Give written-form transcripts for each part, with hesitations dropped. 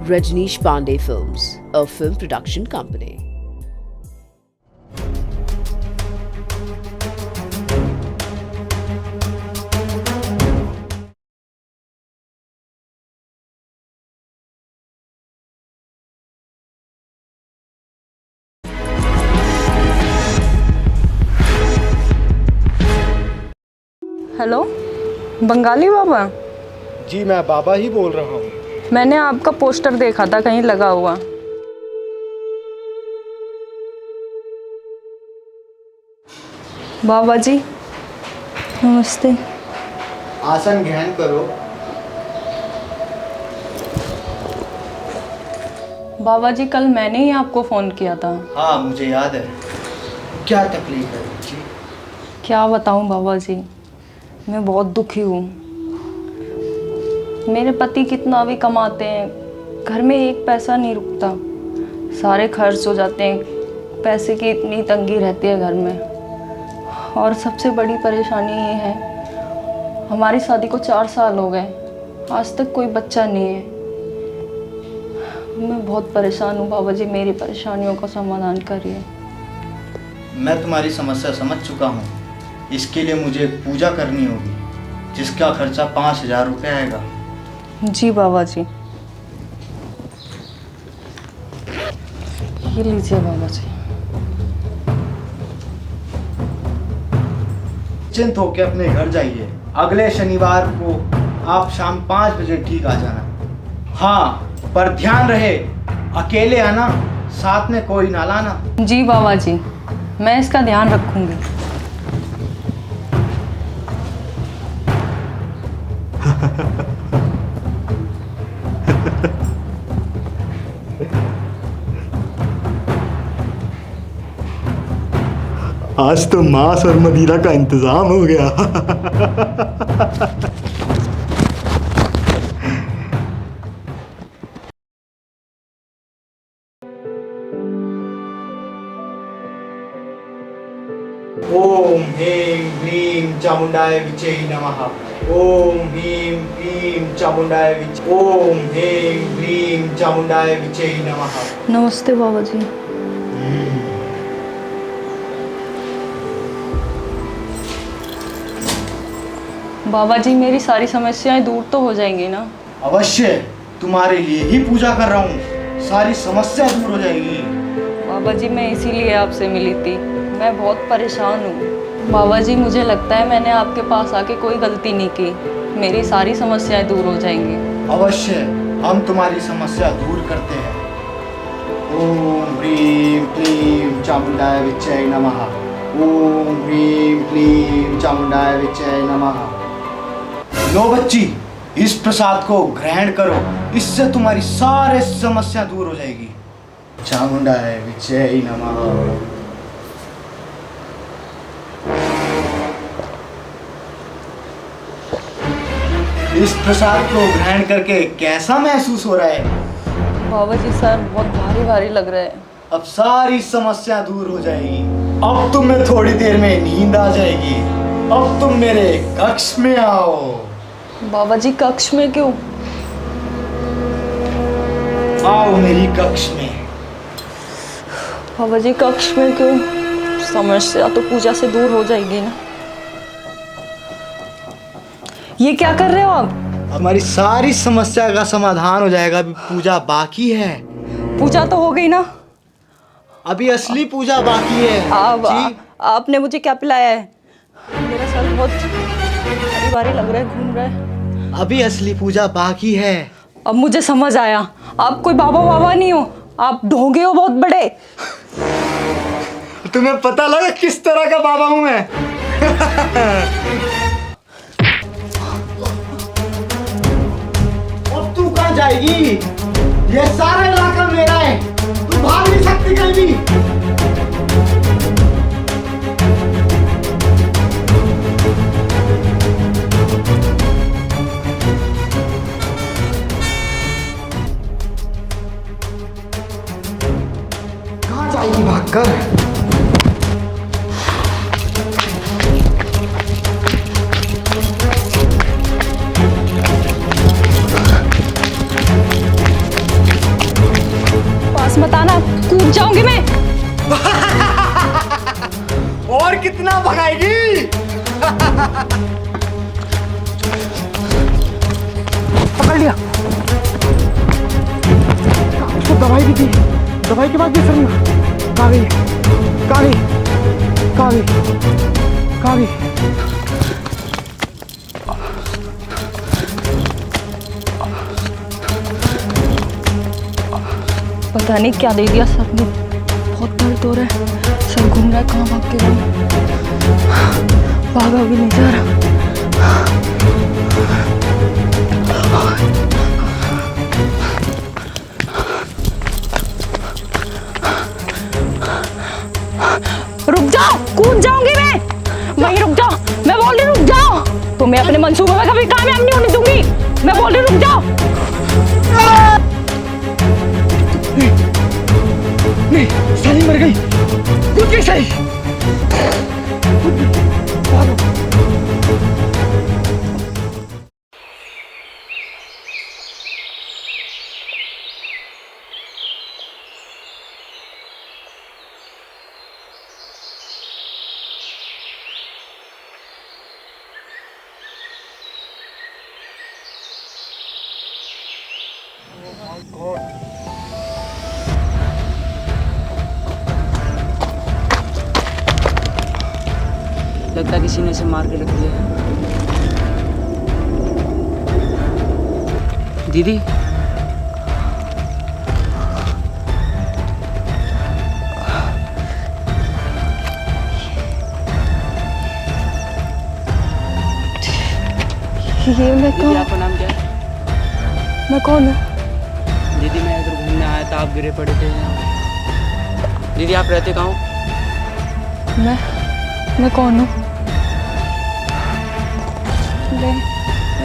Rajneesh Pandey Films, a film production company. Hello, Bengali बाबा? जी मैं बाबा ही बोल रहा हूँ। मैंने आपका पोस्टर देखा था कहीं लगा हुआ। बाबा जी नमस्ते। आसन ग्रहण करो। बाबा जी कल मैंने ही आपको फ़ोन किया था। हाँ मुझे याद है। क्या तकलीफ है जी? क्या बताऊं बाबा जी, मैं बहुत दुखी हूँ। मेरे पति कितना भी कमाते हैं, घर में एक पैसा नहीं रुकता, सारे खर्च हो जाते हैं। पैसे की इतनी तंगी रहती है घर में। और सबसे बड़ी परेशानी ये है, हमारी शादी को 4 साल हो गए, आज तक कोई बच्चा नहीं है। मैं बहुत परेशान हूँ बाबा जी, मेरी परेशानियों का समाधान करिए। मैं तुम्हारी समस्या समझ चुका हूँ। इसके लिए मुझे पूजा करनी होगी, जिसका खर्चा 5,000 रुपये आएगा। जी बाबा जी, ये लीजिए बाबा जी। चिंत होकर अपने घर जाइए। अगले शनिवार को आप शाम 5 बजे ठीक आ जाना। हाँ पर ध्यान रहे, अकेले आना, साथ में कोई ना लाना। जी बाबा जी, मैं इसका ध्यान रखूंगी। आज तो मांस और मदिरा का इंतजाम हो गया। ओम ह्रीं क्लीं चामुंडाय विचे नमः। ओम ह्रीं क्लीं चामुंडाय विचे। ओम ह्रीं क्लीं चामुंडाय विचे नमः। नमस्ते बाबा जी। बाबा जी मेरी सारी समस्याएं दूर तो हो जाएंगी ना? अवश्य, तुम्हारे लिए ही पूजा कर रहा हूँ, सारी समस्या दूर हो जाएगी। बाबा जी मैं इसीलिए आपसे मिली थी, मैं बहुत परेशान हूँ। बाबा जी मुझे लगता है मैंने आपके पास आके कोई गलती नहीं की, मेरी सारी समस्याएं दूर हो जाएंगी। अवश्य, हम तुम्हारी समस्या दूर करते हैं। ओम ह्रीं क्लीं चामुंडाय विचे नमः। ओम ह्रीं क्लीं चामुंडाय विचे नमः। लो बच्ची, इस प्रसाद को ग्रहण करो, इससे तुम्हारी सारी समस्या दूर हो जाएगी। चामुंडाय विचे नमः। इस प्रसाद को ग्रहण करके कैसा महसूस हो रहा है? बाबा जी सर बहुत भारी भारी लग रहा है। अब सारी समस्या दूर हो जाएगी। अब तुम्हें थोड़ी देर में नींद आ जाएगी। अब तुम मेरे कक्ष में आओ। बाबा जी कक्ष में क्यों? आओ मेरी कक्ष में। बाबा जी कक्ष में क्यों? समस्या तो पूजा से दूर हो जाएगी ना। ये क्या कर रहे हो आप? हमारी सारी समस्या का समाधान हो जाएगा, अभी पूजा बाकी है। पूजा तो हो गई ना? अभी असली पूजा बाकी है। जी? आपने मुझे क्या पिलाया है? मेरा सर बहुत भारी भारी लग रहा है, घूम रहा है। अभी असली पूजा बाकी है। अब मुझे समझ आया, आप कोई बाबा बाबा नहीं हो, आप ढोंगे हो बहुत बड़े। तुम्हें पता लगा किस तरह का बाबा हूं मैं? अब तू कहाँ जाएगी? ये सारा इलाका मेरा है, तू भाग नहीं सकती कहीं भी। कहाँ जाएगी भागकर? जाऊंगी मैं। और कितना भगाएगी? पकड़ लिया। उसको दवाई भी दी, दवाई के बाद भी असर नहीं हुआ। कहाँ गई? कहाँ गई? कहाँ गई? कहाँ गई? पता नहीं क्या दे दिया सर ने, बहुत दर्द हो रहा है, सर घूम रहा है, कहाँ भाग के जाऊँ, भागा भी नहीं जा रहा। रुक जाओ, कूद जाऊंगी मैं, वहीं रुक जाओ, मैं बोल रही रुक जाओ, तुम्हें अपने मंसूबे में कभी कामयाब नहीं होने दूंगी, मैं बोल रही रुक जाओ। नहीं, साली मर गई। कूद गई साली। कूद गई। भागो। लगता किसी ने इसे मार के रख दिया है। दीदी, ये मैं दीदी कौन? आपका नाम क्या है? मैं कौन हूँ? दीदी मैं इधर घूमने आया था, आप गिरे पड़े थे यहाँ। दीदी आप रहते कहाँ हो? मैं कौन हूँ? मैं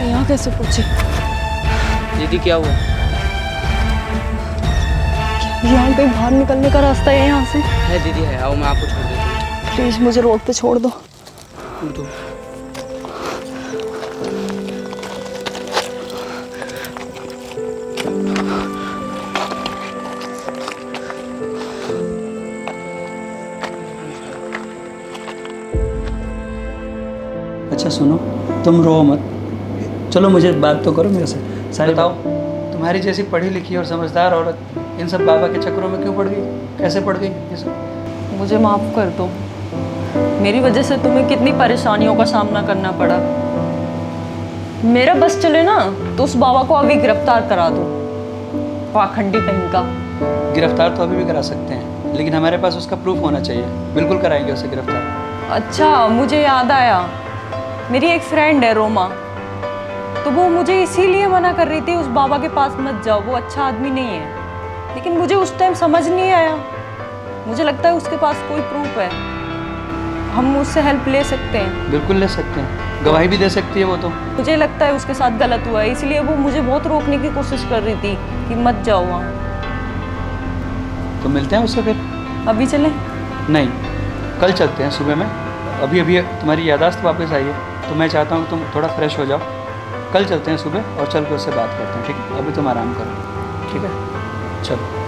यहाँ कैसे पहुँची? दीदी क्या हुआ? यहाँ पे बाहर निकलने का रास्ता है यहाँ से? है दीदी है, आओ मैं आपको छोड़ देता हूँ। प्लीज मुझे रोड पे छोड़ दो। दो। अच्छा सुनो, तुम रो मत, चलो मुझे बात तो करो मेरे से। सारे बताओ, तुम्हारी जैसी पढ़ी लिखी और समझदार औरत इन सब बाबा के चक्करों में क्यों पड़ गई? कैसे पड़ गई ये सब? मुझे माफ़ कर दो, मेरी वजह से तुम्हें कितनी परेशानियों का सामना करना पड़ा। मेरा बस चले ना तो उस बाबा को अभी गिरफ्तार करा दो, पाखंडी कहीं का। गिरफ्तार तो अभी भी करा सकते हैं, लेकिन हमारे पास उसका प्रूफ होना चाहिए। बिल्कुल कराएंगे उसे गिरफ्तार। अच्छा, मुझे याद आया, मेरी एक फ्रेंड है रोमा, तो वो मुझे इसीलिए मना कर रही थी उस बाबा के पास मत जाओ, वो अच्छा आदमी नहीं है। लेकिन मुझे उस टाइम समझ नहीं आया, मुझे लगता है उसके पास कोई प्रूफ है, हम उससे हेल्प ले सकते हैं। बिल्कुल ले सकते हैं, गवाही भी दे सकती है वो तो। मुझे लगता है उसके साथ गलत हुआ है, इसलिए वो मुझे बहुत रोकने की कोशिश कर रही थी कि मत जाओ वहाँ। तो मिलते हैं उससे फिर? अभी चलें? नहीं, कल चलते हैं सुबह में। अभी अभी तुम्हारी याददाश्त वापस आई है, तो मैं चाहता हूँ कि तुम थोड़ा फ्रेश हो जाओ। कल चलते हैं सुबह और चल के उससे बात करते हैं, ठीक है? अभी तुम आराम करो, ठीक है? चलो।